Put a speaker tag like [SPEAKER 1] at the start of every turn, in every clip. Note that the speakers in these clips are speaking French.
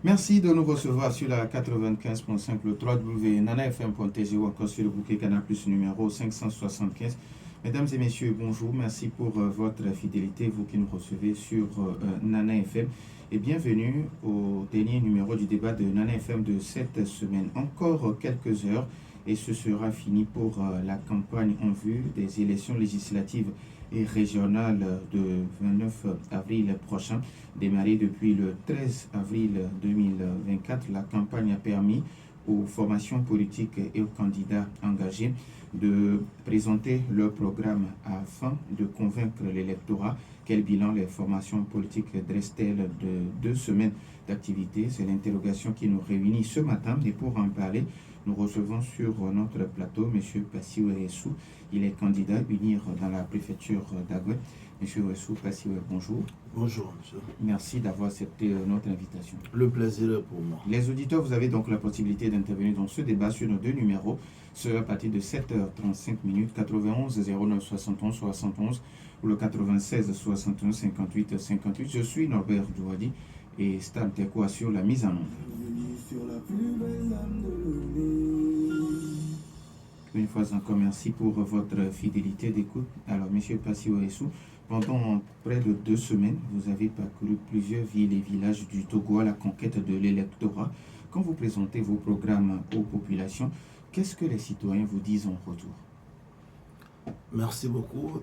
[SPEAKER 1] Merci de nous recevoir sur la 95.5, le www.nanafm.tg ou encore sur le bouquet Canal Plus numéro 575. Mesdames et messieurs, bonjour. Merci pour votre fidélité, vous qui nous recevez sur Nana FM. Et bienvenue au dernier numéro du débat de Nana FM de cette semaine. Encore quelques heures et ce sera fini pour la campagne en vue des élections législatives et régionales de 29 avril prochain. Démarrée depuis le 13 avril 2024, la campagne a permis aux formations politiques et aux candidats engagés de présenter leur programme afin de convaincre l'électorat. Quel bilan les formations politiques dressent-elles de 2 semaines d'activité? C'est l'interrogation qui nous réunit ce matin. Et pour en parler, nous recevons sur notre plateau M. Passy Ouessou. Il est candidat UNIR dans la préfecture d'Aguet. M. Ouessou Passy, bonjour.
[SPEAKER 2] Bonjour, monsieur.
[SPEAKER 1] Merci d'avoir accepté notre invitation.
[SPEAKER 2] Le plaisir est pour moi.
[SPEAKER 1] Les auditeurs, vous avez donc la possibilité d'intervenir dans ce débat sur nos deux numéros. Ce à partir de 7h35 91 09 71 71 ou le 96 61 58 58. Je suis Norbert Douadi et Stan Teko assure la mise en œuvre. Une fois encore, merci pour votre fidélité d'écoute. Alors, M. Passy Ouessou, pendant près de 2 semaines, vous avez parcouru plusieurs villes et villages du Togo à la conquête de l'électorat. Quand vous présentez vos programmes aux populations, qu'est-ce que les citoyens vous disent en retour?
[SPEAKER 2] Merci beaucoup.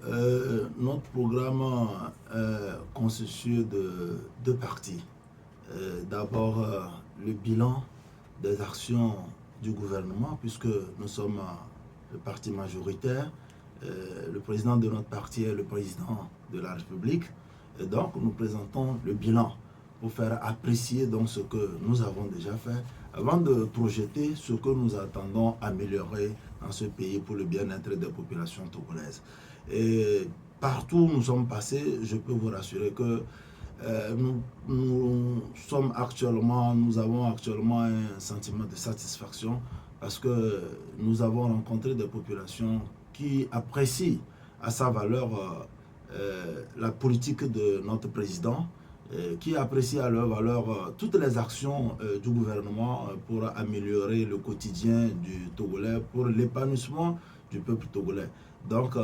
[SPEAKER 2] Notre programme constitue de 2 parties. D'abord, le bilan des actions du gouvernement, puisque nous sommes le parti majoritaire. Le président de notre parti est le président de la République. Et donc, nous présentons le bilan pour faire apprécier donc ce que nous avons déjà fait avant de projeter ce que nous attendons améliorer dans ce pays pour le bien-être des populations togolaises. Et partout où nous sommes passés, je peux vous rassurer que nous avons actuellement un sentiment de satisfaction parce que nous avons rencontré des populations qui apprécient à sa valeur la politique de notre président, qui apprécient à leur valeur toutes les actions du gouvernement pour améliorer le quotidien du Togolais, pour l'épanouissement du peuple togolais. Donc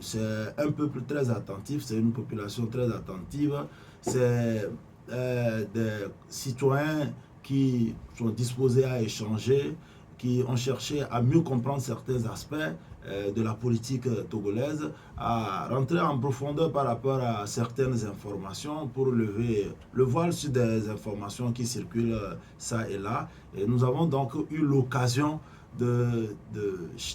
[SPEAKER 2] c'est un peuple très attentif, c'est une population très attentive, c'est des citoyens qui sont disposés à échanger, qui ont cherché à mieux comprendre certains aspects de la politique togolaise, à rentrer en profondeur par rapport à certaines informations pour lever le voile sur des informations qui circulent ça et là. Et nous avons donc eu l'occasion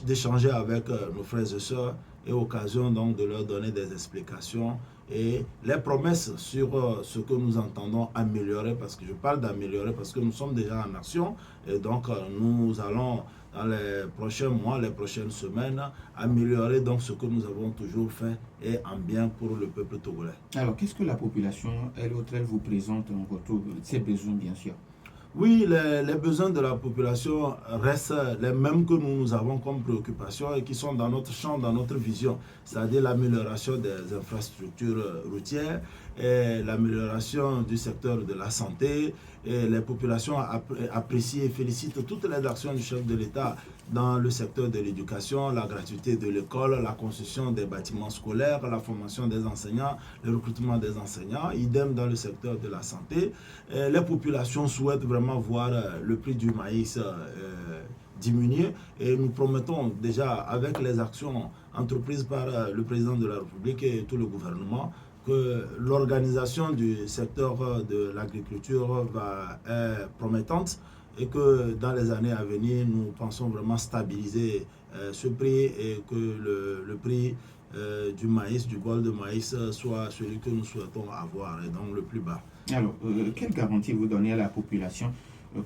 [SPEAKER 2] d'échanger avec nos frères et sœurs et occasion donc de leur donner des explications et les promesses sur ce que nous entendons améliorer, parce que je parle d'améliorer parce que nous sommes déjà en action et donc nous allons dans les prochains mois, les prochaines semaines, améliorer donc ce que nous avons toujours fait et en bien pour le peuple togolais.
[SPEAKER 1] Alors, qu'est-ce que la population, elle autre, elle vous présente en retour? Ses besoins, bien sûr.
[SPEAKER 2] Oui, les besoins de la population restent les mêmes que nous avons comme préoccupation et qui sont dans notre champ, dans notre vision, c'est-à-dire l'amélioration des infrastructures routières, et l'amélioration du secteur de la santé. Et les populations apprécient et félicitent toutes les actions du chef de l'État dans le secteur de l'éducation, la gratuité de l'école, la construction des bâtiments scolaires, la formation des enseignants, le recrutement des enseignants, idem dans le secteur de la santé. Et les populations souhaitent vraiment voir le prix du maïs diminuer et nous promettons déjà avec les actions entreprises par le président de la République et tout le gouvernement que l'organisation du secteur de l'agriculture est promettante et que dans les années à venir, nous pensons vraiment stabiliser ce prix et que le prix du maïs, du bol de maïs, soit celui que nous souhaitons avoir et donc le plus bas.
[SPEAKER 1] Alors, quelle garantie vous donnez à la population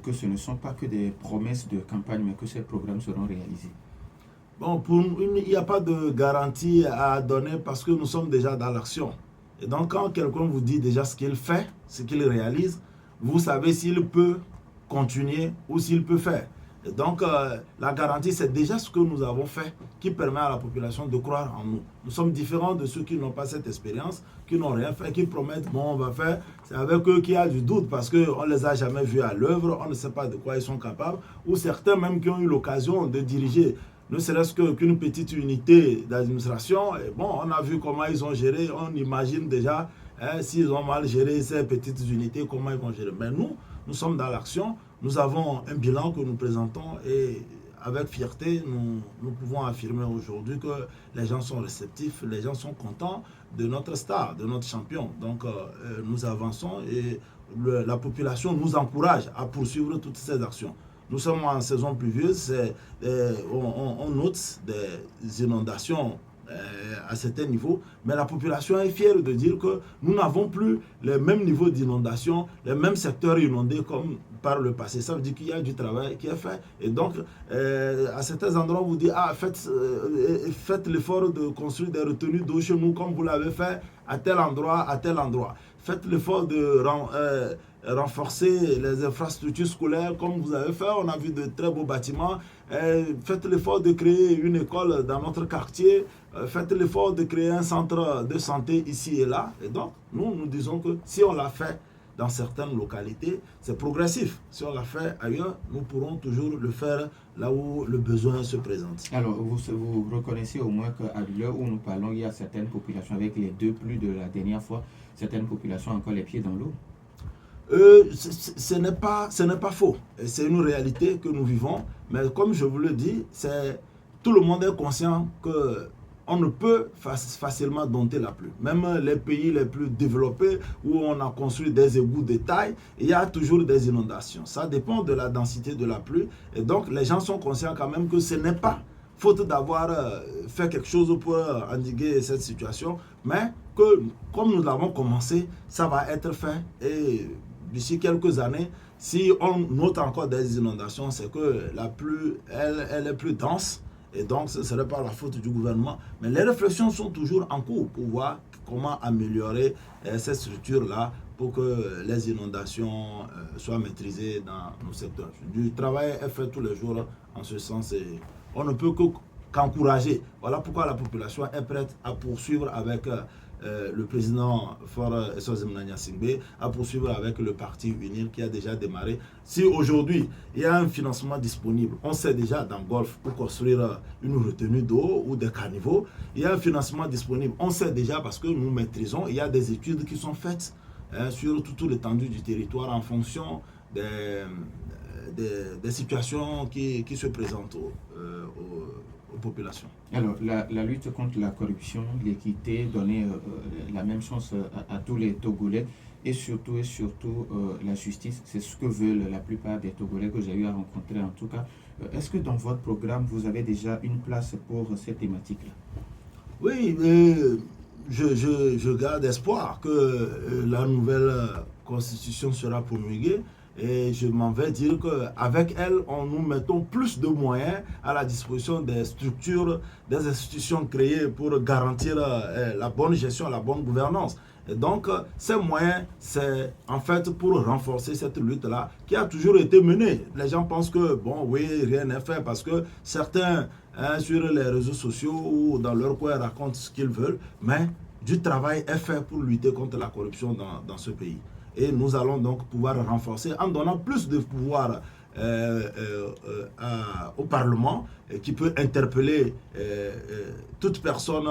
[SPEAKER 1] que ce ne sont pas que des promesses de campagne, mais que ces programmes seront réalisés?
[SPEAKER 2] Bon, il n'y a pas de garantie à donner parce que nous sommes déjà dans l'action. Et donc, quand quelqu'un vous dit déjà ce qu'il fait, ce qu'il réalise, vous savez s'il peut continuer ou s'il peut faire. Et donc, la garantie, c'est déjà ce que nous avons fait qui permet à la population de croire en nous. Nous sommes différents de ceux qui n'ont pas cette expérience, qui n'ont rien fait, qui promettent, bon, on va faire. C'est avec eux qu'il y a du doute parce qu'on ne les a jamais vus à l'œuvre, on ne sait pas de quoi ils sont capables, ou certains même qui ont eu l'occasion de diriger ne serait-ce qu'une petite unité d'administration. Et bon, on a vu comment ils ont géré, on imagine déjà, s'ils ont mal géré ces petites unités, comment ils vont gérer. Mais nous sommes dans l'action, nous avons un bilan que nous présentons et avec fierté, nous pouvons affirmer aujourd'hui que les gens sont réceptifs, les gens sont contents de notre star, de notre champion. Donc nous avançons et la population nous encourage à poursuivre toutes ces actions. Nous sommes en saison pluvieuse, on note des inondations à certains niveaux, mais la population est fière de dire que nous n'avons plus les mêmes niveaux d'inondation, les mêmes secteurs inondés comme par le passé. Ça veut dire qu'il y a du travail qui est fait. Et donc, à certains endroits, on vous dit, faites l'effort de construire des retenues d'eau chez nous comme vous l'avez fait à tel endroit, à tel endroit. Faites l'effort de renforcer les infrastructures scolaires comme vous avez fait. On a vu de très beaux bâtiments. Faites l'effort de créer une école dans notre quartier. Faites l'effort de créer un centre de santé ici et là. Et donc, nous disons que si on l'a fait dans certaines localités, c'est progressif. Si on l'a fait ailleurs, nous pourrons toujours le faire là où le besoin se présente.
[SPEAKER 1] Alors, vous reconnaissez au moins qu'à l'heure où nous parlons, il y a certaines populations, avec les 2 pluies de la dernière fois, certaines populations ont encore les pieds dans l'eau.
[SPEAKER 2] Ce n'est pas faux. C'est une réalité que nous vivons. Mais comme je vous le dis, tout le monde est conscient qu'on ne peut facilement dompter la pluie. Même les pays les plus développés où on a construit des égouts de taille, il y a toujours des inondations. Ça dépend de la densité de la pluie. Et donc, les gens sont conscients quand même que ce n'est pas faute d'avoir fait quelque chose pour endiguer cette situation, mais que comme nous l'avons commencé, ça va être fait. Et d'ici quelques années, si on note encore des inondations, c'est que la pluie, elle est plus dense. Et donc, ce ne serait pas la faute du gouvernement. Mais les réflexions sont toujours en cours pour voir comment améliorer cette structure-là pour que les inondations soient maîtrisées dans nos secteurs. Du travail est fait tous les jours en ce sens et on ne peut qu'encourager. Voilà pourquoi la population est prête à poursuivre avec le président Faure Eswatini Singbe, à poursuivre avec le parti UNIR qui a déjà démarré. Si aujourd'hui il y a un financement disponible, on sait déjà dans Golfe pour construire une retenue d'eau ou des caniveaux, il y a un financement disponible, on sait déjà parce que nous maîtrisons, il y a des études qui sont faites sur toute l'étendue du territoire en fonction des situations qui se présentent aux populations.
[SPEAKER 1] Alors, la lutte contre la corruption, l'équité, donner la même chance à tous les Togolais et surtout la justice, c'est ce que veulent la plupart des Togolais que j'ai eu à rencontrer en tout cas. Est-ce que dans votre programme, vous avez déjà une place pour cette thématique-là?
[SPEAKER 2] Oui, je garde espoir que la nouvelle constitution sera promulguée. Et je m'en vais dire qu'avec elle, nous mettons plus de moyens à la disposition des structures, des institutions créées pour garantir la bonne gestion, la bonne gouvernance. Et donc, ces moyens, c'est en fait pour renforcer cette lutte-là qui a toujours été menée. Les gens pensent que, bon, oui, rien n'est fait parce que certains, sur les réseaux sociaux ou dans leur coin, racontent ce qu'ils veulent, mais du travail est fait pour lutter contre la corruption dans ce pays. Et nous allons donc pouvoir renforcer en donnant plus de pouvoir au Parlement qui peut interpeller toute personne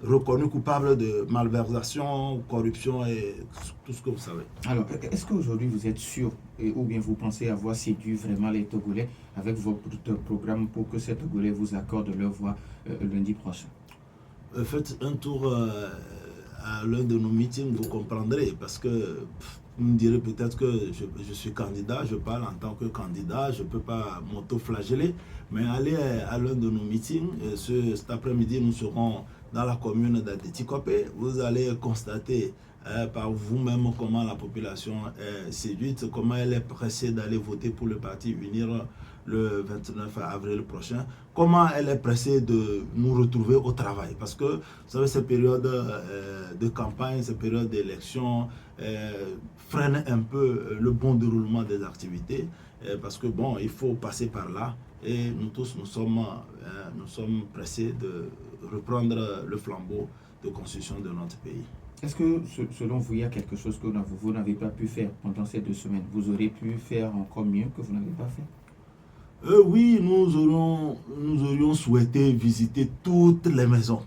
[SPEAKER 2] reconnue coupable de malversation, corruption et tout ce que vous savez.
[SPEAKER 1] Alors, est-ce qu'aujourd'hui vous êtes sûr ou bien vous pensez avoir séduit vraiment les Togolais avec votre programme pour que ces Togolais vous accordent leur voix lundi prochain?
[SPEAKER 2] Faites un tour à l'un de nos meetings, vous comprendrez, parce que vous me direz peut-être que je suis candidat, je parle en tant que candidat, je ne peux pas m'auto-flageller, mais allez à l'un de nos meetings. Cet après-midi, nous serons dans la commune d'Atetikopé. Vous allez constater par vous-même comment la population est séduite, comment elle est pressée d'aller voter pour le parti UNIR le 29 avril prochain, comment elle est pressée de nous retrouver au travail. Parce que, vous savez, ces périodes de campagne, ces périodes d'élection freinent un peu le bon déroulement des activités. Parce que, bon, il faut passer par là. Et nous tous, nous sommes pressés de reprendre le flambeau de construction de notre pays.
[SPEAKER 1] Est-ce que, selon vous, il y a quelque chose que vous n'avez pas pu faire pendant ces 2 semaines? Vous auriez pu faire encore mieux que vous n'avez pas fait?
[SPEAKER 2] Oui, nous aurions souhaité visiter toutes les maisons,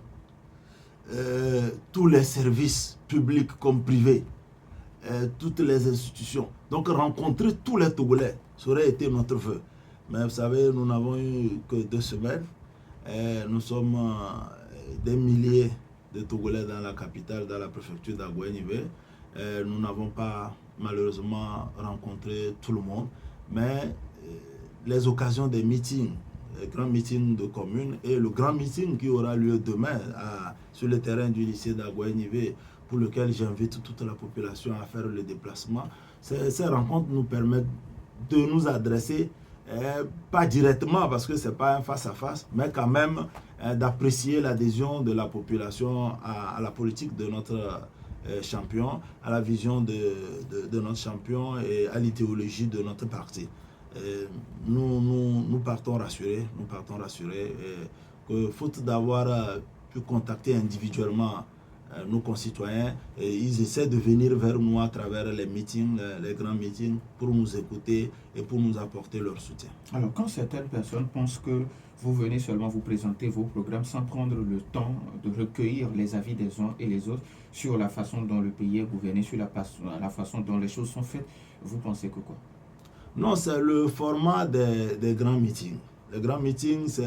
[SPEAKER 2] tous les services publics comme privés, toutes les institutions. Donc rencontrer tous les Togolais, ça aurait été notre vœu. Mais vous savez, nous n'avons eu que 2 semaines. Nous sommes des milliers de Togolais dans la capitale, dans la préfecture d'Aguenivé. Nous n'avons pas malheureusement rencontré tout le monde, mais les occasions des meetings, les grands meetings de communes et le grand meeting qui aura lieu demain sur le terrain du lycée d'Aguenivé, pour lequel j'invite toute la population à faire le déplacement. Ces rencontres nous permettent de nous adresser, pas directement parce que ce n'est pas un face-à-face, mais quand même d'apprécier l'adhésion de la population à la politique de notre champion, à la vision de notre champion et à l'idéologie de notre parti. Nous partons rassurés, que faute d'avoir pu contacter individuellement nos concitoyens, ils essaient de venir vers nous à travers les meetings, les grands meetings, pour nous écouter et pour nous apporter leur soutien.
[SPEAKER 1] Alors, quand certaines personnes pensent que vous venez seulement vous présenter vos programmes sans prendre le temps de recueillir les avis des uns et les autres sur la façon dont le pays est gouverné, sur la façon dont les choses sont faites, vous pensez que quoi?
[SPEAKER 2] Non, c'est le format des grands meetings. Les grands meetings,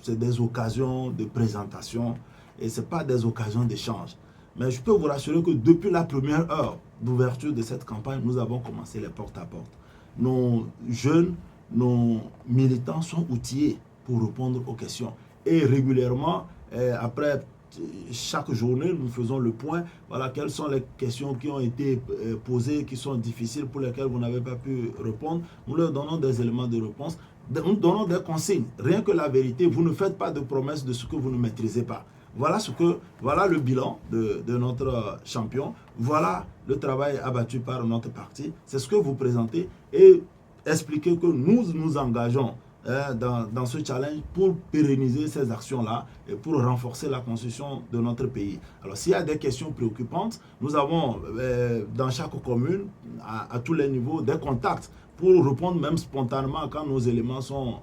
[SPEAKER 2] c'est des occasions de présentation et ce n'est pas des occasions d'échange. Mais je peux vous rassurer que depuis la première heure d'ouverture de cette campagne, nous avons commencé les porte-à-porte. Nos jeunes, nos militants sont outillés pour répondre aux questions. Et régulièrement, après chaque journée, nous faisons le point. Voilà, quelles sont les questions qui ont été posées, qui sont difficiles, pour lesquelles vous n'avez pas pu répondre. Nous leur donnons des éléments de réponse. Nous donnons des consignes. Rien que la vérité, vous ne faites pas de promesses de ce que vous ne maîtrisez pas. Voilà le bilan de notre champion. Voilà le travail abattu par notre parti. C'est ce que vous présentez et expliquez que nous nous engageons dans ce challenge pour pérenniser ces actions-là et pour renforcer la construction de notre pays. Alors, s'il y a des questions préoccupantes, nous avons dans chaque commune, à tous les niveaux, des contacts pour répondre même spontanément quand nos éléments sont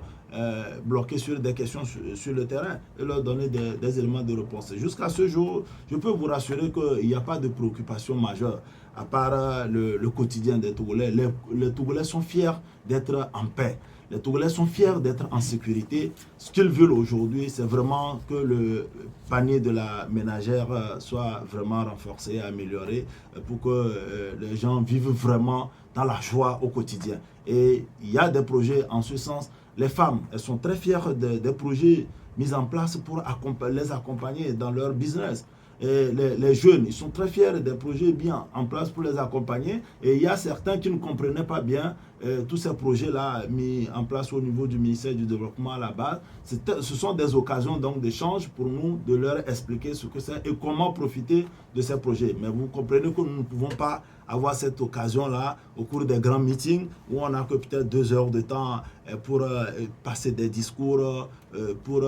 [SPEAKER 2] bloqués sur des questions sur le terrain et leur donner des éléments de réponse. Jusqu'à ce jour, je peux vous rassurer qu'il n'y a pas de préoccupation majeure à part le quotidien des Togolais. Les Togolais sont fiers d'être en paix. Les Togolais sont fiers d'être en sécurité. Ce qu'ils veulent aujourd'hui, c'est vraiment que le panier de la ménagère soit vraiment renforcé, amélioré, pour que les gens vivent vraiment dans la joie au quotidien. Et il y a des projets en ce sens. Les femmes, elles sont très fières des projets mis en place pour les accompagner dans leur business. Et les jeunes, ils sont très fiers des projets bien en place pour les accompagner. Et il y a certains qui ne comprenaient pas bien tous ces projets-là mis en place au niveau du ministère du Développement à la base. Ce sont des occasions donc d'échange pour nous de leur expliquer ce que c'est et comment profiter de ces projets. Mais vous comprenez que nous ne pouvons pas avoir cette occasion-là au cours des grands meetings où on n'a que peut-être 2 heures de temps pour passer des discours, pour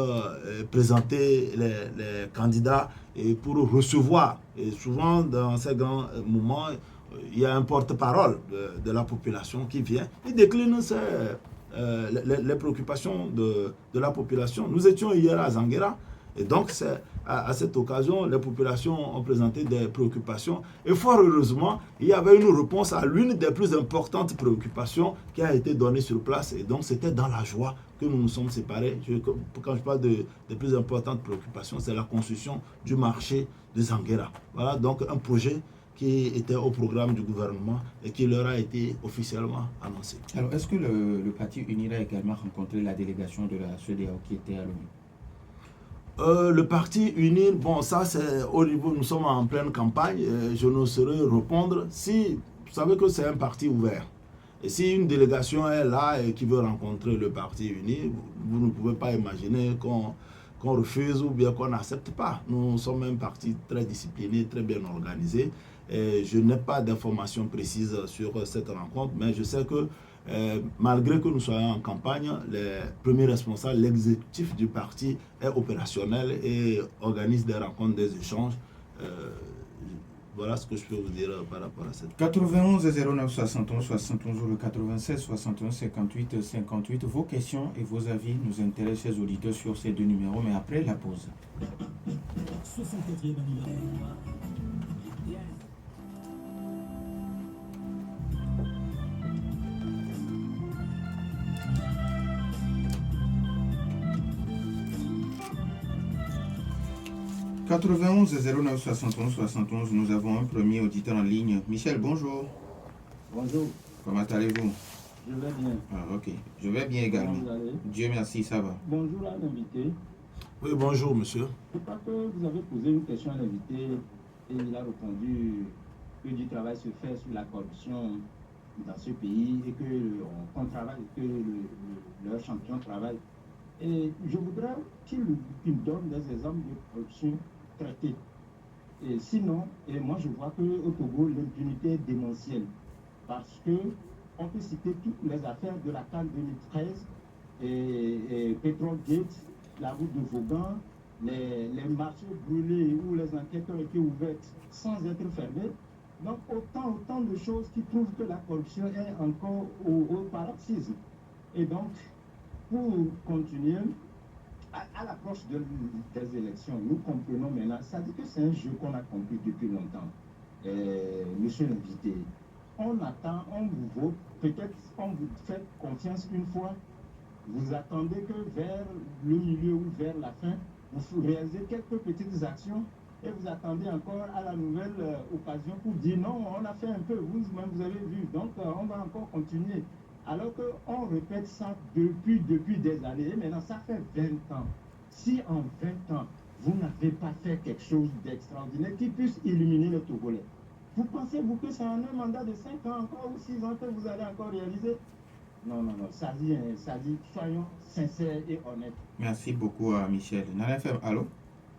[SPEAKER 2] présenter les candidats et pour recevoir. Et souvent, dans ces grands moments, il y a un porte-parole de la population qui vient et décline les préoccupations de la population. Nous étions hier à Zanguera et donc à cette occasion, les populations ont présenté des préoccupations et fort heureusement, il y avait une réponse à l'une des plus importantes préoccupations qui a été donnée sur place et donc c'était dans la joie que nous nous sommes séparés. Quand je parle des plus importantes préoccupations, c'est la construction du marché de Zanguera. Voilà donc un projet qui était au programme du gouvernement et qui leur a été officiellement annoncé.
[SPEAKER 1] Alors, est-ce que le parti UNIRA a également rencontré la délégation de la CEDEAO qui était à l'ONU?
[SPEAKER 2] Le parti uni, bon, ça c'est au niveau, nous sommes en pleine campagne, je ne saurais répondre si, vous savez que c'est un parti ouvert. Et si une délégation est là et qui veut rencontrer le parti uni, vous ne pouvez pas imaginer qu'on refuse ou bien qu'on n'accepte pas. Nous sommes un parti très discipliné, très bien organisé. Et je n'ai pas d'informations précises sur cette rencontre, mais je sais que malgré que nous soyons en campagne, les premiers responsables, l'exécutif du parti est opérationnel et organise des rencontres, des échanges. Voilà ce que je peux vous dire par rapport à cette
[SPEAKER 1] 91 09 71 71 ou le 96 61 58 58. Vos questions et vos avis nous intéressent, chers auditeurs, sur ces deux numéros, mais après la pause.
[SPEAKER 3] 64e anniversaire.
[SPEAKER 1] 91 09 71 71, nous avons un premier auditeur en ligne. Michel, bonjour.
[SPEAKER 4] Bonjour.
[SPEAKER 1] Comment allez-vous?
[SPEAKER 4] Je vais bien.
[SPEAKER 1] Ah, ok. Je vais bien également.
[SPEAKER 4] Comment vous allez?
[SPEAKER 1] Dieu merci, ça va.
[SPEAKER 4] Bonjour à l'invité.
[SPEAKER 2] Oui, bonjour monsieur.
[SPEAKER 4] Je crois que vous avez posé une question à l'invité et il a répondu que du travail se fait sur la corruption dans ce pays et qu'on travaille, que leur champion travaille. Et je voudrais qu'il donne des exemples de corruption traitée. Et sinon, et moi je vois qu'au Togo, l'impunité est démentielle. Parce que on peut citer toutes les affaires de la CAN 2013 et Petrol Gate, la route de Vaughan, les marchés brûlés où les enquêtes ont été ouvertes sans être fermées. Donc autant de choses qui prouvent que la corruption est encore au paroxysme. Et donc, pour continuer, à l'approche des élections, nous comprenons maintenant, ça dit que c'est un jeu qu'on a compris depuis longtemps. Monsieur l'invité, on attend, on vous vote, peut-être on vous fait confiance une fois, vous attendez que vers le milieu ou vers la fin, vous réalisez quelques petites actions et vous attendez encore à la nouvelle occasion pour dire non, on a fait un peu, vous-même vous avez vu, donc on va encore continuer. Alors qu'on répète ça depuis des années, et maintenant ça fait 20 ans. Si en 20 ans, vous n'avez pas fait quelque chose d'extraordinaire qui puisse illuminer les Togolais, vous pensez-vous que c'est en un mandat de 5 ans encore ou 6 ans que vous allez encore réaliser? Non, ça dit, soyons sincères et honnêtes.
[SPEAKER 1] Merci beaucoup à Michel. Nana FM, allô?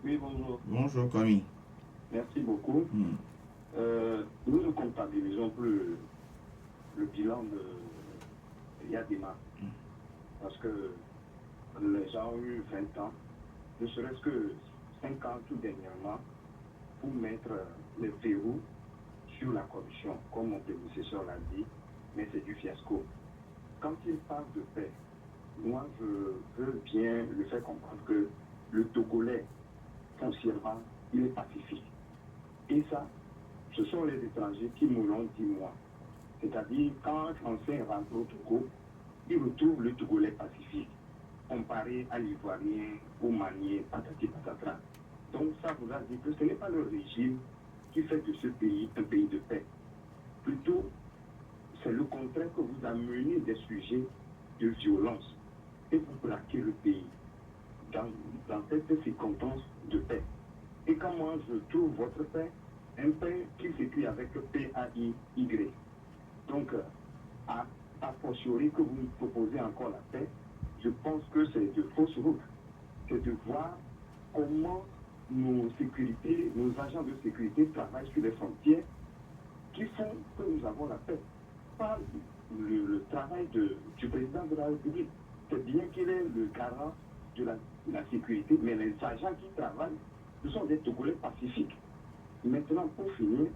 [SPEAKER 5] Oui, bonjour.
[SPEAKER 1] Bonjour, Kwame.
[SPEAKER 5] Merci beaucoup. Nous ne comptabilisons plus le bilan de Yadima parce que les gens ont eu 20 ans, ne serait-ce que 5 ans tout dernièrement, pour mettre les verrous sur la corruption, comme mon prédécesseur l'a dit, mais c'est du fiasco. Quand il parle de paix, moi je veux bien le faire comprendre que le Togolais, foncièrement, il est pacifique. Et ça, ce sont les étrangers qui me l'ont dit moi. C'est-à-dire, quand un Français rentre au Togo, il retrouve le Togolais pacifique, comparé à l'Ivoirien, au Malien, patati patata. Donc ça vous a dit que ce n'est pas le régime qui fait de ce pays un pays de paix. Plutôt, c'est le contraire que vous amenez des sujets de violence et vous braquez le pays dans cette circonstance de paix. Et quand moi je trouve votre paix, un paix qui s'écrit avec P-A-I-Y. Donc, à fortiori que vous nous proposez encore la paix, je pense que c'est de fausses routes. C'est de voir comment nos agents de sécurité travaillent sur les frontières qui font que nous avons la paix. Pas le travail du président de la République. C'est bien qu'il est le garant de la sécurité, mais les agents qui travaillent, ce sont des Togolais pacifiques. Maintenant, pour finir,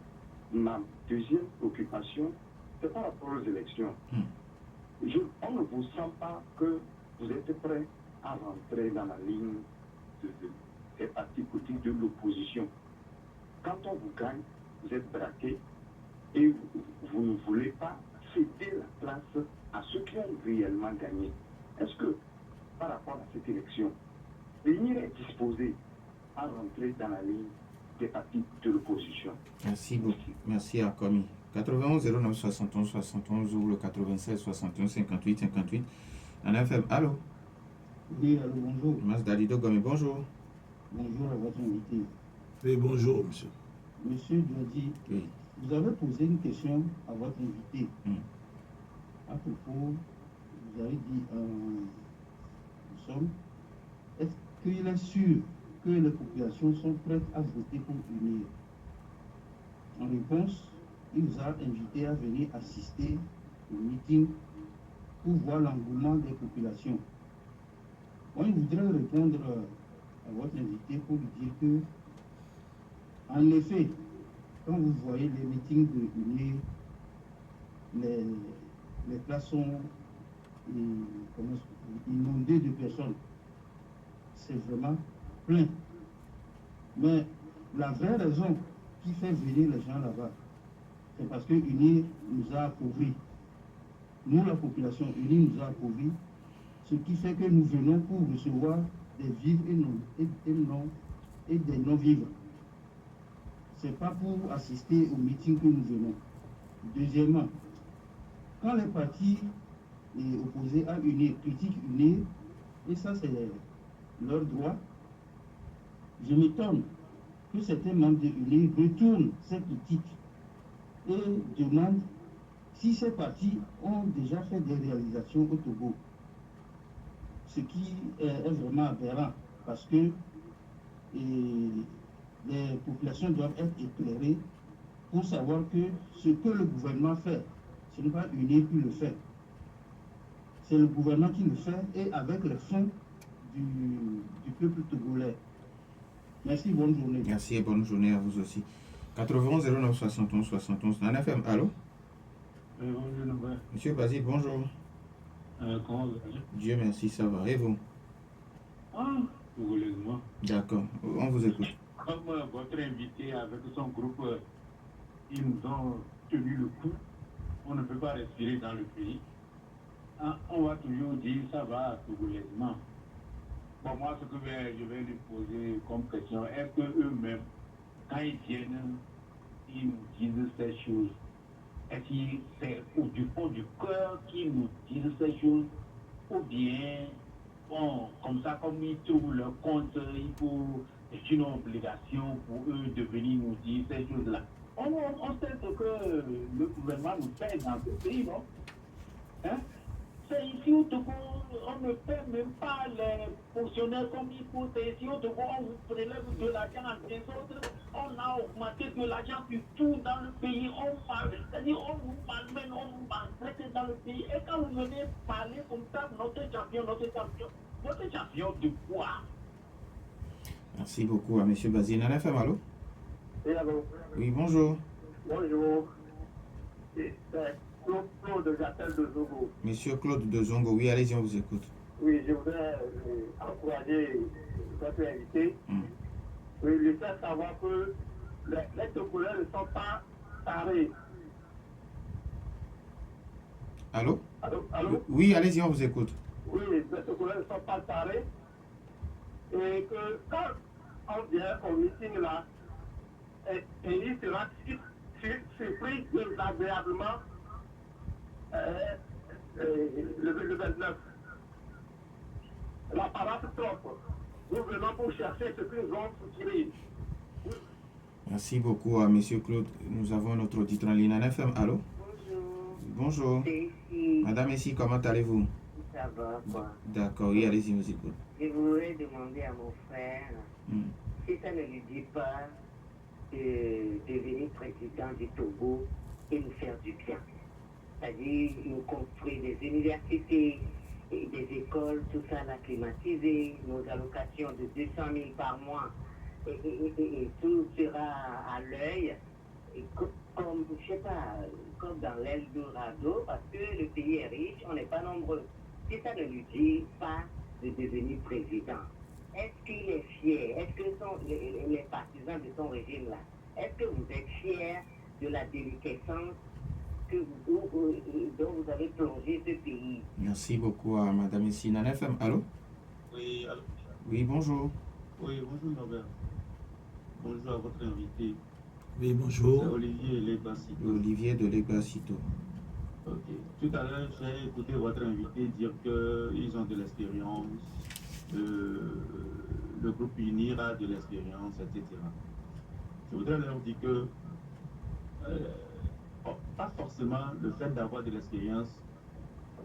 [SPEAKER 5] ma deuxième préoccupation, c'est par rapport aux élections. On ne vous sent pas que vous êtes prêt à rentrer dans la ligne des partis politiques de l'opposition. Quand on vous gagne, vous êtes braqué et vous ne voulez pas céder la place à ceux qui ont réellement gagné. Est-ce que, par rapport à cette élection, l'Union est disposée à rentrer dans la ligne des partis de l'opposition?
[SPEAKER 1] Merci beaucoup. Merci à Kwame. 91 09 71 71 ou le 96 61 58 58. Nana FM, allô?
[SPEAKER 4] Oui, allô, bonjour.
[SPEAKER 1] Mas Dalido Gomé, bonjour.
[SPEAKER 4] Bonjour à votre invité.
[SPEAKER 2] Oui, bonjour monsieur.
[SPEAKER 4] Monsieur Djodi,
[SPEAKER 1] Oui.
[SPEAKER 4] vous avez posé une question à votre invité. à propos, vous avez dit, nous sommes, est-ce qu'il est sûr que les populations sont prêtes à voter pour unir? En réponse, il nous a invités à venir assister au meeting pour voir l'engouement des populations. Moi, je voudrais répondre à votre invité pour lui dire que, en effet, quand vous voyez les meetings de unir, les places sont inondées de personnes. C'est vraiment plein. Mais la vraie raison qui fait venir les gens là-bas, c'est parce que UNIR nous a appauvris. Nous, la population, UNIR nous a appauvris, ce qui fait que nous venons pour recevoir des vivres et des non-vivres. Ce n'est pas pour assister au meeting que nous venons. Deuxièmement, quand les partis opposés à UNIR critiquent UNIR, et ça c'est leur droit, je m'étonne que certains membres de UNIR retournent ces critiques et demandent si ces partis ont déjà fait des réalisations au Togo. Ce qui est vraiment aberrant parce que les populations doivent être éclairées pour savoir que ce que le gouvernement fait, ce n'est pas UNIR qui le fait. C'est le gouvernement qui le fait et avec les fonds du peuple togolais. Merci, bonne journée.
[SPEAKER 1] Merci et bonne journée à vous aussi. 91 09 71 71 Nana FM, allô?
[SPEAKER 3] Bonjour,
[SPEAKER 1] Monsieur Basile, bonjour.
[SPEAKER 3] comment vous allez?
[SPEAKER 1] Dieu merci, ça va. Et vous?
[SPEAKER 3] Heureusement.
[SPEAKER 1] D'accord, on vous écoute.
[SPEAKER 3] Comme votre invité avec son groupe, ils nous ont tenu le coup, on ne peut pas respirer dans le pays. On va toujours dire ça va togoulaisement. Bon, moi, ce que je vais lui poser comme question, est-ce qu'eux-mêmes, quand ils viennent, ils nous disent ces choses, est-ce que c'est du fond du cœur qu'ils nous disent ces choses, ou bien, bon, comme ça, comme ils trouvent leur compte, c'est une obligation pour eux de venir nous dire ces choses-là. On sait ce que le gouvernement nous fait dans ce pays, non? Hein? C'est ici au Togo, on ne paie même pas les fonctionnaires comme il faut. C'est ici au Togo, on vous prélève de l'argent en désordre. On a augmenté de l'argent sur tout dans le pays. C'est-à-dire, on nous malmène, on nous maltraite dans le pays. Et quand vous venez parler comme ça, notre champion, votre champion de quoi?
[SPEAKER 1] Merci beaucoup à M. Basile. Nana FM, allô?
[SPEAKER 5] Oui, allô?
[SPEAKER 1] Oui, bonjour.
[SPEAKER 5] Bonjour. Claude, j'appelle de Zogo.
[SPEAKER 1] Monsieur Claude de Zongo, oui, allez-y, on vous écoute.
[SPEAKER 5] Oui, je voudrais encourager votre invité. Oui, lui faire savoir que les Togolais ne sont pas tarés.
[SPEAKER 1] Allô?
[SPEAKER 5] Allô?
[SPEAKER 1] Oui, allez-y, on vous écoute.
[SPEAKER 5] Oui, les Togolais ne sont pas tarés. Et que quand on vient au meeting là, et il sera surpris désagréablement le 29. La parade trompe. Nous venons pour chercher ce que nous avons soutiré.
[SPEAKER 1] Merci beaucoup à M. Claude. Nous avons notre auditeur en ligne. Nana FM, allô?
[SPEAKER 6] Bonjour.
[SPEAKER 1] Bonjour. Madame ici, comment allez-vous?
[SPEAKER 6] Ça va, quoi.
[SPEAKER 1] D'accord, oui, allez-y, nous écoute.
[SPEAKER 6] Je voudrais demander à mon frère si ça ne lui dit pas de devenir président du Togo et nous faire du bien. C'est-à-dire nous construire des universités, et des écoles, tout ça, la climatisée, nos allocations de 200 000 par mois, et tout sera à l'œil, comme, je sais pas, comme dans l'Eldorado, parce que le pays est riche, on n'est pas nombreux. Si ça ne lui dit pas de devenir président, est-ce qu'il est fier? Est-ce que les partisans de son régime-là, est-ce que vous êtes fiers de la déliquescence dont vous avez plongé ce pays?
[SPEAKER 1] Merci beaucoup à Madame ici. Nana FM, allô?
[SPEAKER 7] Oui, allô?
[SPEAKER 1] Oui, bonjour.
[SPEAKER 7] Oui, bonjour Norbert. Bonjour à votre invité.
[SPEAKER 2] Oui,
[SPEAKER 7] C'est
[SPEAKER 2] bonjour.
[SPEAKER 7] Olivier Legbasito.
[SPEAKER 1] Olivier de Legbasito.
[SPEAKER 7] Ok. Tout à l'heure, j'ai écouté votre invité dire qu'ils ont de l'expérience, le groupe UNIR a de l'expérience, etc. Je voudrais leur dire que pas forcément le fait d'avoir de l'expérience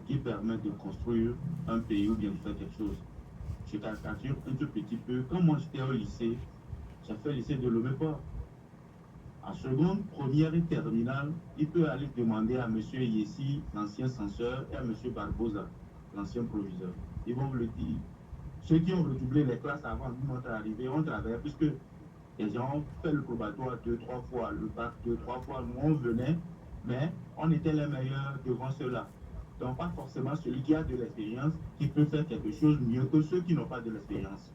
[SPEAKER 7] qui permettent de construire un pays ou bien de faire quelque chose. Je caricature un tout petit peu. Quand moi j'étais au lycée, j'ai fait le lycée de Lomé-Port. En seconde, première et terminale, il peut aller demander à M. Yessi, l'ancien censeur, et à M. Barbosa, l'ancien proviseur. Ils vont vous le dire. Ceux qui ont redoublé les classes avant notre arrivée ont travaillé, puisque les gens ont fait le probatoire 2-3 fois, le bac 2-3 fois. Nous, on venait, mais on était les meilleurs devant ceux-là. Donc, pas forcément celui qui a de l'expérience qui peut faire quelque chose mieux que ceux qui n'ont pas de l'expérience.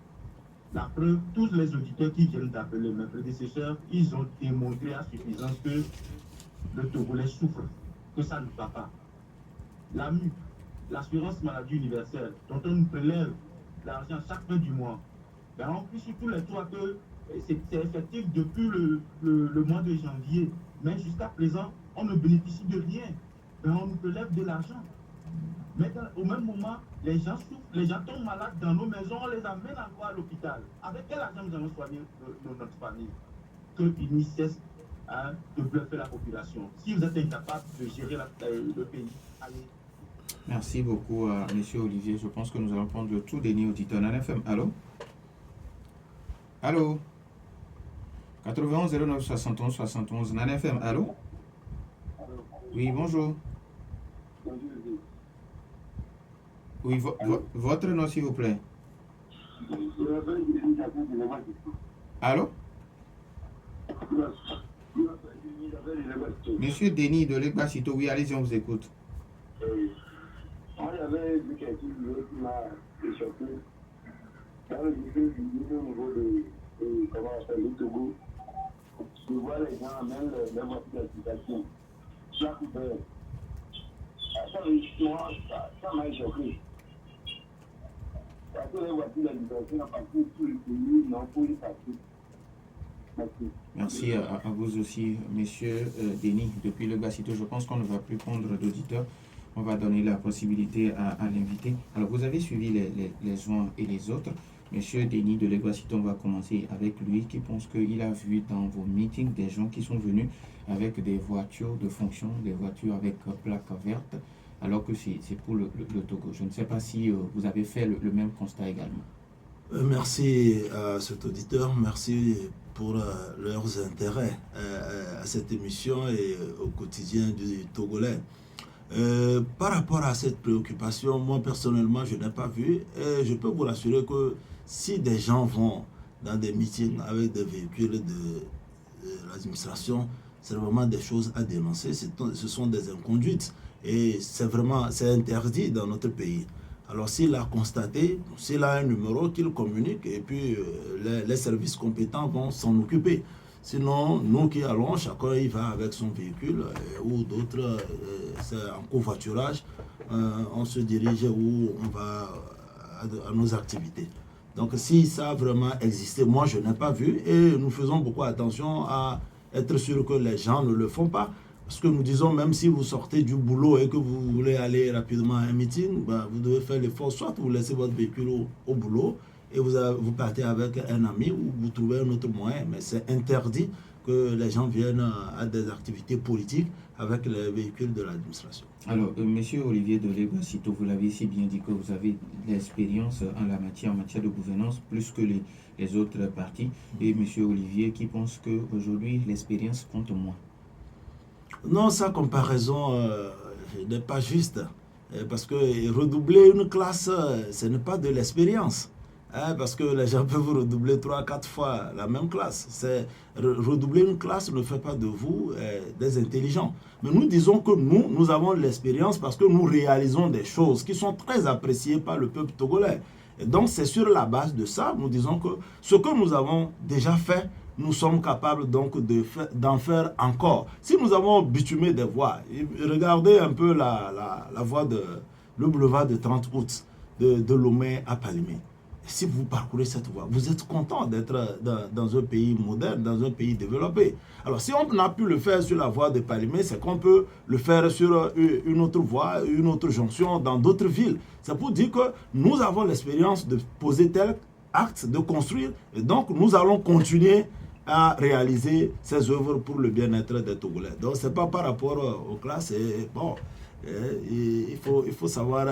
[SPEAKER 7] La preuve, tous les auditeurs qui viennent d'appeler mes prédécesseurs, ils ont démontré à suffisance que le Togolais souffre, que ça ne va pas. La MUP, l'assurance maladie universelle, dont on nous prélève l'argent chaque fin du mois, ben on prie sur tous les toits que c'est effectif depuis le mois de janvier, mais jusqu'à présent, on ne bénéficie de rien. Ben on nous prélève de l'argent. Mais au même moment, les gens souffrent, les gens tombent malades dans nos maisons, on les amène encore à l'hôpital. Avec quel argent nous allons soigner notre famille? Qu'ils ne cessent de bluffer la population. Si vous êtes incapable de gérer le pays, allez.
[SPEAKER 1] Merci beaucoup à M. Olivier. Je pense que nous allons prendre le tout dernier auditeur. Nana FM, allô? Allô? 91 09 71 71. Nana FM, allô? Oui, bonjour. Oui, votre nom, s'il vous plaît. Allô? Monsieur Denis de l'Egbasito, oui, allez-y, on vous écoute.
[SPEAKER 5] Moi, j'avais vu quelque chose qui m'a choqué. Dans le lycée du niveau de, comment on appelle, le Togo, je vois les gens amènent leur voiture d'application. Chaque heure. Ça m'a choqué. Parce que les voitures d'application, à partir de tout le pays, n'ont pas eu passer.
[SPEAKER 1] Merci à vous aussi, monsieur Denis, depuis le Bassito. Je pense qu'on ne va plus prendre d'auditeurs. On va donner la possibilité à l'invité. Alors, vous avez suivi les uns et les autres. Monsieur Denis de l'Egbasito, on va commencer avec lui qui pense qu'il a vu dans vos meetings des gens qui sont venus avec des voitures de fonction, des voitures avec plaque verte, alors que c'est pour le Togo. Je ne sais pas si vous avez fait le même constat également.
[SPEAKER 2] Merci à cet auditeur, merci pour leurs intérêts à cette émission et au quotidien du Togolais. Par rapport à cette préoccupation, moi personnellement, je n'ai pas vu et je peux vous rassurer que si des gens vont dans des meetings avec des véhicules de l'administration, c'est vraiment des choses à dénoncer, ce sont des inconduites et c'est interdit dans notre pays. Alors s'il a constaté, s'il a un numéro qu'il communique et puis les services compétents vont s'en occuper. Sinon, nous qui allons, chacun il va avec son véhicule ou d'autres, c'est en covoiturage, on se dirige où on va à nos activités. Donc si ça a vraiment existé, moi je n'ai pas vu et nous faisons beaucoup attention à être sûr que les gens ne le font pas. Parce que nous disons, même si vous sortez du boulot et que vous voulez aller rapidement à un meeting, ben, vous devez faire l'effort, soit vous laissez votre véhicule au boulot et vous partez avec un ami ou vous trouvez un autre moyen. Mais c'est interdit que les gens viennent à des activités politiques avec les véhicules de l'administration.
[SPEAKER 1] Alors, monsieur Olivier de l'Egbasito, vous l'avez si bien dit que vous avez l'expérience en matière de gouvernance plus que les autres partis. Et monsieur Olivier qui pense qu'aujourd'hui, l'expérience compte moins.
[SPEAKER 2] Non, sa comparaison n'est pas juste. Parce que redoubler une classe, ce n'est pas de l'expérience. Parce que les gens peuvent redoubler 3-4 fois la même classe. Redoubler une classe ne fait pas de vous des intelligents. Mais nous disons que nous avons l'expérience parce que nous réalisons des choses qui sont très appréciées par le peuple togolais. Et donc c'est sur la base de ça, nous disons que ce que nous avons déjà fait, nous sommes capables donc d'en faire encore. Si nous avons bitumé des voies, regardez un peu la voie le boulevard de 30 août de Lomé à Palimé. Si vous parcourez cette voie, vous êtes content d'être dans un pays moderne, dans un pays développé. Alors si on a pu le faire sur la voie de Palimé, c'est qu'on peut le faire sur une autre voie, une autre jonction dans d'autres villes. C'est pour dire que nous avons l'expérience de poser tel acte, de construire, et donc nous allons continuer à réaliser ces œuvres pour le bien-être des Togolais. Donc, ce n'est pas par rapport aux classes. Et bon, Il faut savoir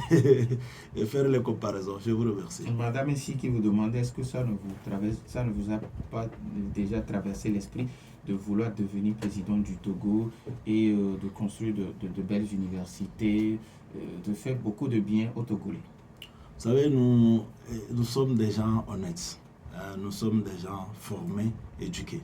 [SPEAKER 2] faire les comparaisons. Je vous remercie.
[SPEAKER 1] Madame ici qui vous demande, est-ce que ça ne vous a pas déjà traversé l'esprit de vouloir devenir président du Togo et de construire de belles universités, de faire beaucoup de bien aux Togolais?
[SPEAKER 2] Vous savez, nous sommes des gens honnêtes. Nous sommes des gens formés, éduqués.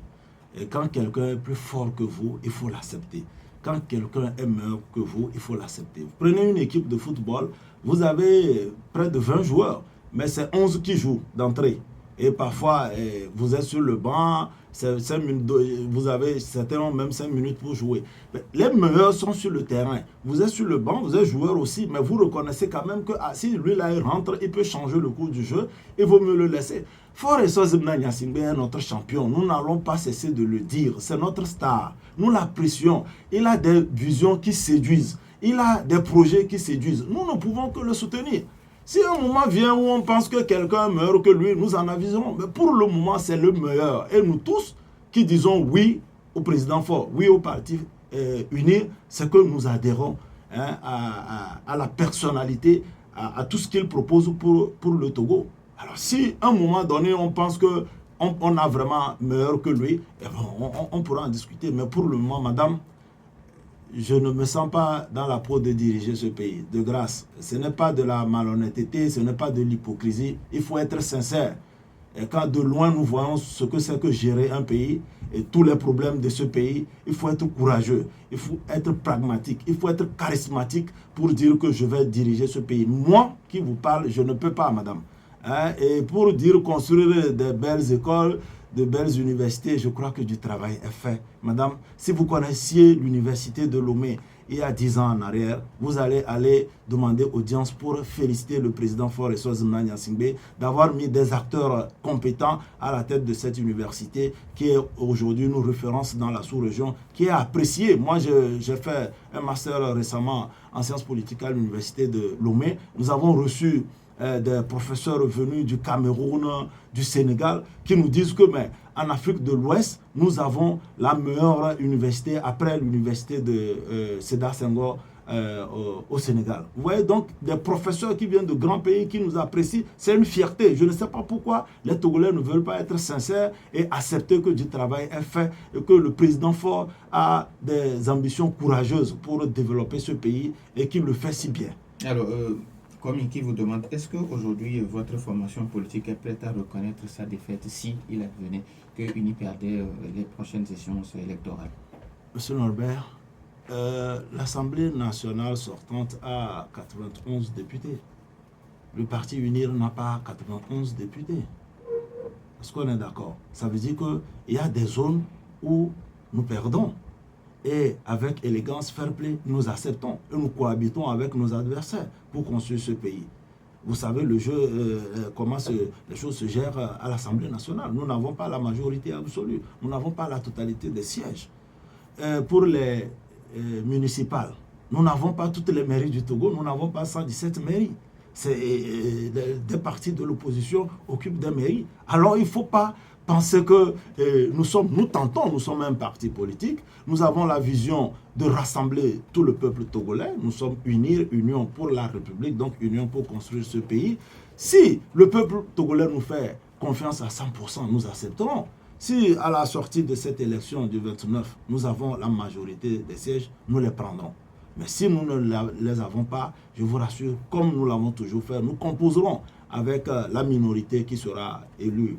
[SPEAKER 2] Et quand quelqu'un est plus fort que vous, il faut l'accepter. Quand quelqu'un est meilleur que vous, il faut l'accepter. Vous prenez une équipe de football, vous avez près de 20 joueurs, mais c'est 11 qui jouent d'entrée. Et parfois, vous êtes sur le banc, 5 minutes, vous avez certainement même 5 minutes pour jouer. Mais les meilleurs sont sur le terrain. Vous êtes sur le banc, vous êtes joueur aussi, mais vous reconnaissez quand même que si lui là il rentre, il peut changer le cours du jeu, il vaut mieux le laisser. Fort-Essoz Mnanyasingbe est notre champion, nous n'allons pas cesser de le dire, c'est notre star, nous l'apprécions, il a des visions qui séduisent, il a des projets qui séduisent, nous ne pouvons que le soutenir. Si un moment vient où on pense que quelqu'un est meilleur que lui, nous en aviserons. Mais pour le moment, c'est le meilleur. Et nous tous qui disons oui au président Faure, oui au parti uni, c'est que nous adhérons à la personnalité, à tout ce qu'il propose pour le Togo. Alors si à un moment donné, on pense qu'on a vraiment meilleur que lui, eh ben, on pourra en discuter. Mais pour le moment, madame, je ne me sens pas dans la peau de diriger ce pays, de grâce. Ce n'est pas de la malhonnêteté, ce n'est pas de l'hypocrisie. Il faut être sincère. Et quand de loin nous voyons ce que c'est que gérer un pays et tous les problèmes de ce pays, il faut être courageux, il faut être pragmatique, il faut être charismatique pour dire que je vais diriger ce pays. Moi qui vous parle, je ne peux pas, madame. Et pour dire construire des belles écoles, de belles universités, je crois que du travail est fait. Madame, si vous connaissiez l'université de Lomé il y a 10 ans en arrière, vous allez aller demander audience pour féliciter le président Fort-Essoz Mnanyasingbe d'avoir mis des acteurs compétents à la tête de cette université qui est aujourd'hui une référence dans la sous-région, qui est appréciée. Moi, j'ai fait un master récemment en sciences politiques à l'université de Lomé. Nous avons reçu des professeurs venus du Cameroun, du Sénégal, qui nous disent que en Afrique de l'Ouest, nous avons la meilleure université après l'université de Sédar Senghor au Sénégal. Vous voyez donc des professeurs qui viennent de grands pays qui nous apprécient, c'est une fierté. Je ne sais pas pourquoi les Togolais ne veulent pas être sincères et accepter que du travail est fait et que le président Faure a des ambitions courageuses pour développer ce pays et qu'il le fait si bien.
[SPEAKER 1] Alors, comme qui vous demande, est-ce qu'aujourd'hui votre formation politique est prête à reconnaître sa défaite si il advenait que UNI perdait les prochaines échéances électorales?
[SPEAKER 2] Monsieur Norbert, l'Assemblée nationale sortante a 91 députés. Le parti UNIR n'a pas 91 députés. Est-ce qu'on est d'accord? Ça veut dire qu'il y a des zones où nous perdons. Et avec élégance, fair play, nous acceptons et nous cohabitons avec nos adversaires pour construire ce pays. Vous savez, le jeu, comment les choses se gèrent à l'Assemblée nationale. Nous n'avons pas la majorité absolue. Nous n'avons pas la totalité des sièges. Pour les municipales, nous n'avons pas toutes les mairies du Togo. Nous n'avons pas 117 mairies. Des partis de l'opposition occupent des mairies. Alors, il ne faut pas penser que nous sommes un parti politique, nous avons la vision de rassembler tout le peuple togolais, nous sommes union pour la République, donc union pour construire ce pays. Si le peuple togolais nous fait confiance à 100%, nous accepterons. Si à la sortie de cette élection du 29, nous avons la majorité des sièges, nous les prendrons. Mais si nous ne les avons pas, je vous rassure, comme nous l'avons toujours fait, nous composerons avec la minorité qui sera élue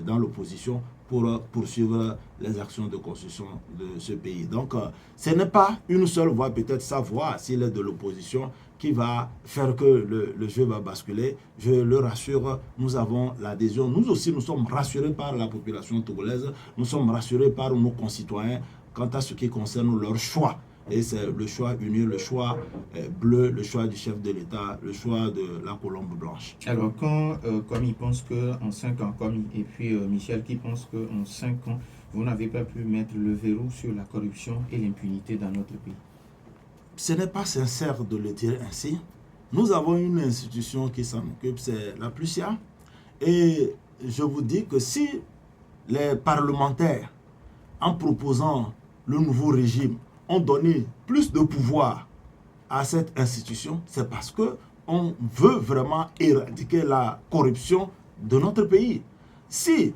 [SPEAKER 2] dans l'opposition pour poursuivre les actions de construction de ce pays. Donc, ce n'est pas une seule voix, peut-être sa voix, s'il est de l'opposition, qui va faire que le jeu va basculer. Je le rassure, nous avons l'adhésion. Nous aussi, nous sommes rassurés par la population togolaise, nous sommes rassurés par nos concitoyens quant à ce qui concerne leur choix. Et c'est le choix uni, le choix bleu, le choix du chef de l'État, le choix de la colombe blanche.
[SPEAKER 1] Alors, comme il pense qu'en 5 ans, et puis Michel qui pense qu'en 5 ans, vous n'avez pas pu mettre le verrou sur la corruption et l'impunité dans notre pays.
[SPEAKER 2] Ce n'est pas sincère de le dire ainsi. Nous avons une institution qui s'en occupe, c'est la Plucia. Et je vous dis que si les parlementaires, en proposant le nouveau régime, ont donné plus de pouvoir à cette institution, c'est parce qu'on veut vraiment éradiquer la corruption de notre pays. Si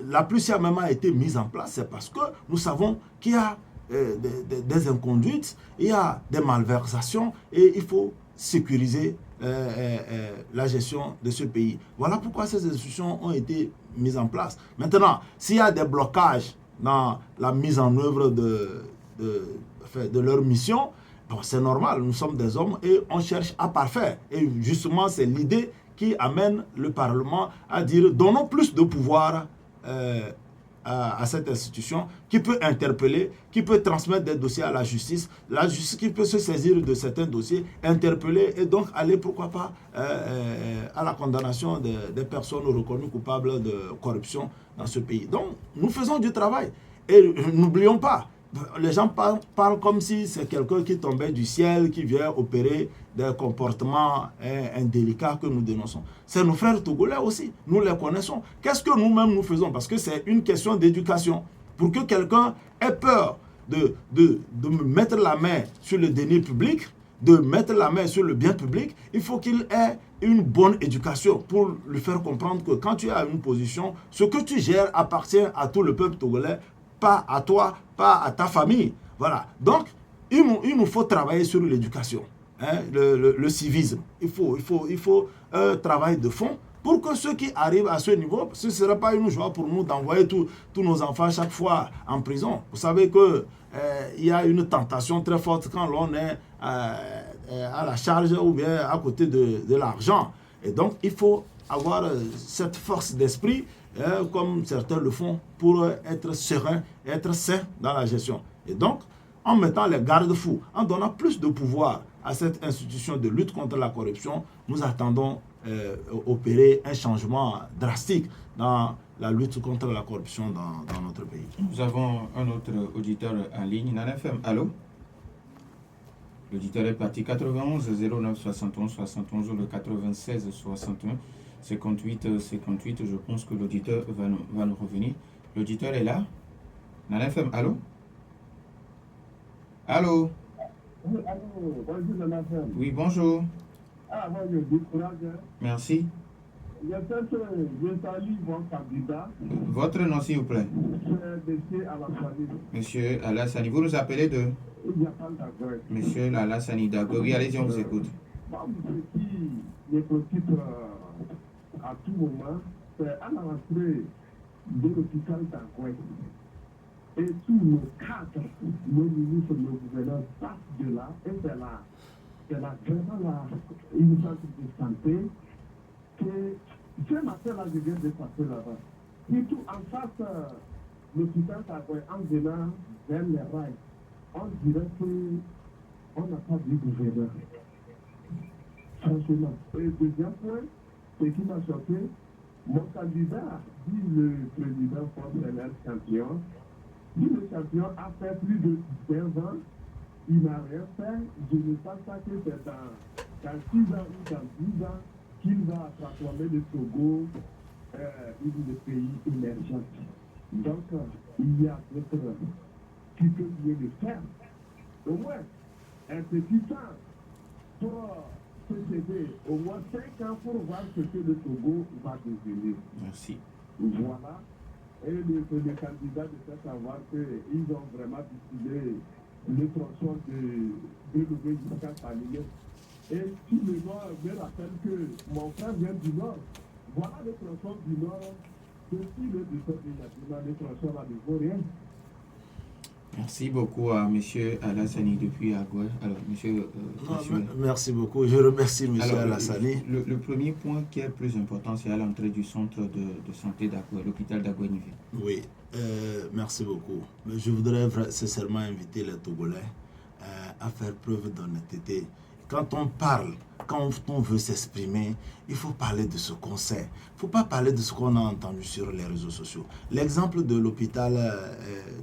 [SPEAKER 2] la PLUSIA a été mise en place, c'est parce que nous savons qu'il y a des inconduites, il y a des malversations et il faut sécuriser la gestion de ce pays. Voilà pourquoi ces institutions ont été mises en place. Maintenant, s'il y a des blocages dans la mise en œuvre de leur mission, bon, c'est normal, nous sommes des hommes et on cherche à parfaire. Et justement, c'est l'idée qui amène le Parlement à dire donnons plus de pouvoir à cette institution qui peut interpeller, qui peut transmettre des dossiers à la justice qui peut se saisir de certains dossiers, interpeller et donc aller pourquoi pas à la condamnation des personnes reconnues coupables de corruption dans ce pays. Donc nous faisons du travail et n'oublions pas, les gens parlent comme si c'est quelqu'un qui tombait du ciel, qui vient opérer des comportements indélicats que nous dénonçons. C'est nos frères togolais aussi, nous les connaissons. Qu'est-ce que nous-mêmes nous faisons? Parce que c'est une question d'éducation. Pour que quelqu'un ait peur de mettre la main sur le denier public, de mettre la main sur le bien public, il faut qu'il ait une bonne éducation pour lui faire comprendre que quand tu as une position, ce que tu gères appartient à tout le peuple togolais, pas à toi, pas à ta famille. Voilà. Donc, il nous faut travailler sur l'éducation, hein, le civisme. Il faut un travail de fond pour que ceux qui arrivent à ce niveau, ce ne sera pas une joie pour nous d'envoyer tous nos enfants chaque fois en prison. Vous savez qu'il y a une tentation très forte quand l'on est à la charge ou bien à côté de l'argent. Et donc, il faut avoir cette force d'esprit comme certains le font, pour être serein, être sain dans la gestion. Et donc, en mettant les garde-fous, en donnant plus de pouvoir à cette institution de lutte contre la corruption, nous attendons opérer un changement drastique dans la lutte contre la corruption dans notre pays.
[SPEAKER 1] Nous avons un autre auditeur en ligne, Nana FM. Allô? L'auditeur est parti. 91 09 71 71 ou le 96 61 58 58. Je pense que l'auditeur va nous revenir. L'auditeur est là. Nana FM, allô? Allô?
[SPEAKER 8] Oui, allô, bonjour Nana FM.
[SPEAKER 1] Oui, bonjour.
[SPEAKER 8] Ah, bonjour, du courage.
[SPEAKER 1] Merci.
[SPEAKER 8] J'espère que je salue mon candidat.
[SPEAKER 1] Votre nom, s'il vous plaît.
[SPEAKER 8] Monsieur Alassani.
[SPEAKER 1] Monsieur Alassani, vous nous appelez de? Monsieur Alassani Dago. Oui, allez-y, on vous écoute.
[SPEAKER 8] Moi, ce qui me préoccupe à tout moment, c'est à la rentrée de l'hôpital d'Agoué. Et tous nos cadres, nos ministres, nos gouverneurs passent de là, et c'est vraiment une centre de santé que ce matin-là, je viens de passer là-bas. Surtout en face l'hôpital d'Agoué, en venant vers les rails, on dirait qu'on n'a pas de gouverneur. Franchement. Et deuxième point, ce qui m'a choqué, mon candidat, dit le président fonctionnaire champion, dit le champion a fait plus de 15 ans, il n'a rien fait, je ne pense pas que c'est dans 6 ans ou dans 10 ans qu'il va transformer le Togo un pays émergent. Donc, il y a d'autres qui peuvent mieux le faire. Au moins, un petit temps pour se céder, au moins 5 ans pour voir ce que le Togo va devenir.
[SPEAKER 1] Merci.
[SPEAKER 8] Voilà. Et le candidat de faire savoir qu'ils ont vraiment décidé le tronçon de Louvain jusqu'à Salimé. Et tout le Nord me rappelle que mon frère vient du Nord. Voilà le tronçon du Nord. Depuis le dépôt de Yadima, le tronçon là ne vaut rien.
[SPEAKER 1] Merci beaucoup à M. Alassani depuis Agoué. Alors, monsieur,
[SPEAKER 2] merci beaucoup. Je remercie M. Alassani.
[SPEAKER 1] Le premier point qui est le plus important, c'est à l'entrée du centre de santé d'Agoué, l'hôpital d'Agoué-Nivé.
[SPEAKER 2] Oui, merci beaucoup. Je voudrais sincèrement inviter les Togolais à faire preuve d'honnêteté. Quand on parle, quand on veut s'exprimer, il faut parler de ce qu'on sait. Il ne faut pas parler de ce qu'on a entendu sur les réseaux sociaux. L'exemple de l'hôpital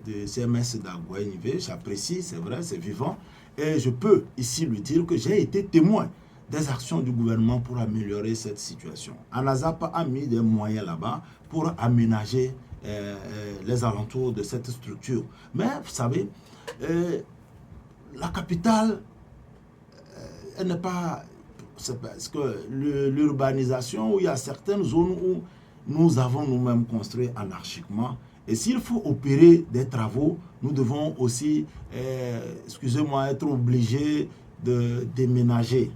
[SPEAKER 2] de CMS d'Agoué-Nivé, j'apprécie, c'est vrai, c'est vivant. Et je peux ici lui dire que j'ai été témoin des actions du gouvernement pour améliorer cette situation. ANASAP a mis des moyens là-bas pour aménager les alentours de cette structure. Mais vous savez, la capitale, elle n'est pas... C'est parce que l'urbanisation, où il y a certaines zones où nous avons nous-mêmes construit anarchiquement. Et s'il faut opérer des travaux, nous devons aussi, excusez-moi, être obligés de déménager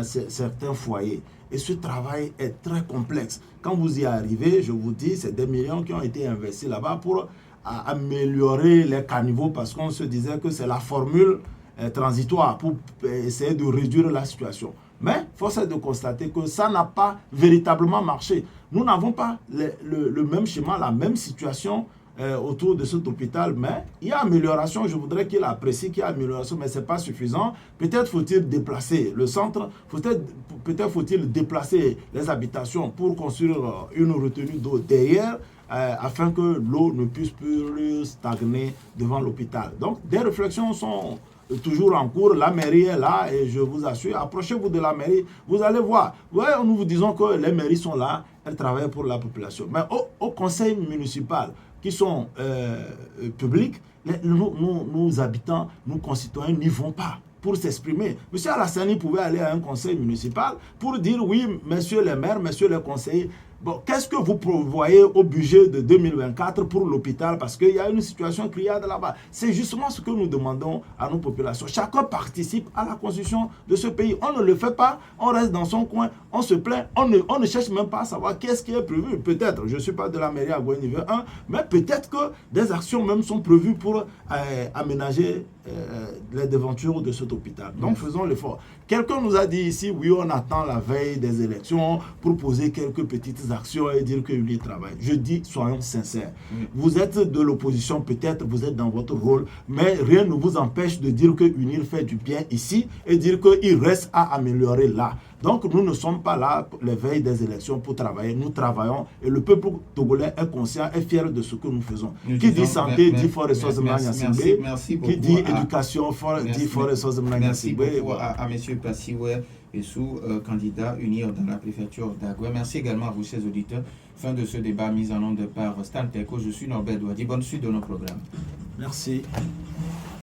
[SPEAKER 2] certains foyers. Et ce travail est très complexe. Quand vous y arrivez, je vous dis, c'est des millions qui ont été investis là-bas pour améliorer les caniveaux parce qu'on se disait que c'est la formule transitoire pour essayer de réduire la situation. Mais force est de constater que ça n'a pas véritablement marché. Nous n'avons pas le même schéma, la même situation autour de cet hôpital, mais il y a amélioration. Je voudrais qu'il apprécie qu'il y a amélioration, mais ce n'est pas suffisant. Peut-être faut-il déplacer le centre, peut-être faut-il déplacer les habitations pour construire une retenue d'eau derrière, afin que l'eau ne puisse plus stagner devant l'hôpital. Donc, des réflexions sont toujours en cours. La mairie est là et je vous assure, approchez-vous de la mairie, vous allez voir. Ouais, nous vous disons que les mairies sont là, elles travaillent pour la population. Mais au conseil municipal, qui sont publics, nos habitants, nos concitoyens n'y vont pas pour s'exprimer. Monsieur Alassani pouvait aller à un conseil municipal pour dire oui, messieurs les maires, messieurs les conseillers, bon, qu'est-ce que vous prévoyez au budget de 2024 pour l'hôpital? Parce qu'il y a une situation criarde là-bas. C'est justement ce que nous demandons à nos populations. Chacun participe à la construction de ce pays. On ne le fait pas, on reste dans son coin, on se plaint, on ne cherche même pas à savoir qu'est-ce qui est prévu. Peut-être, je ne suis pas de la mairie à Gouin niveau 1, mais peut-être que des actions même sont prévues pour aménager les devantures de cet hôpital. Donc faisons l'effort. Quelqu'un nous a dit ici, oui, on attend la veille des élections pour poser quelques petites actions et dire que lui travaille. Je dis, soyons sincères. Vous êtes de l'opposition, peut-être vous êtes dans votre rôle, mais rien ne vous empêche de dire que UNIR fait du bien ici et dire qu'il reste à améliorer là. Donc nous ne sommes pas là les veilles des élections pour travailler. Nous travaillons et le peuple togolais est conscient et fier de ce que nous faisons. Qui dit santé dit fort ressources Mangnassibé. Qui dit éducation dit fort ressources Mangnassibé.
[SPEAKER 1] Merci beaucoup à M. Passioué Essou, candidat UNIR dans la préfecture d'Agoué. Merci également à vous, chers auditeurs. Fin de ce débat mis en onde par Stan Teko. Je suis Norbert Douadi. Bonne suite de nos programmes.
[SPEAKER 2] Merci.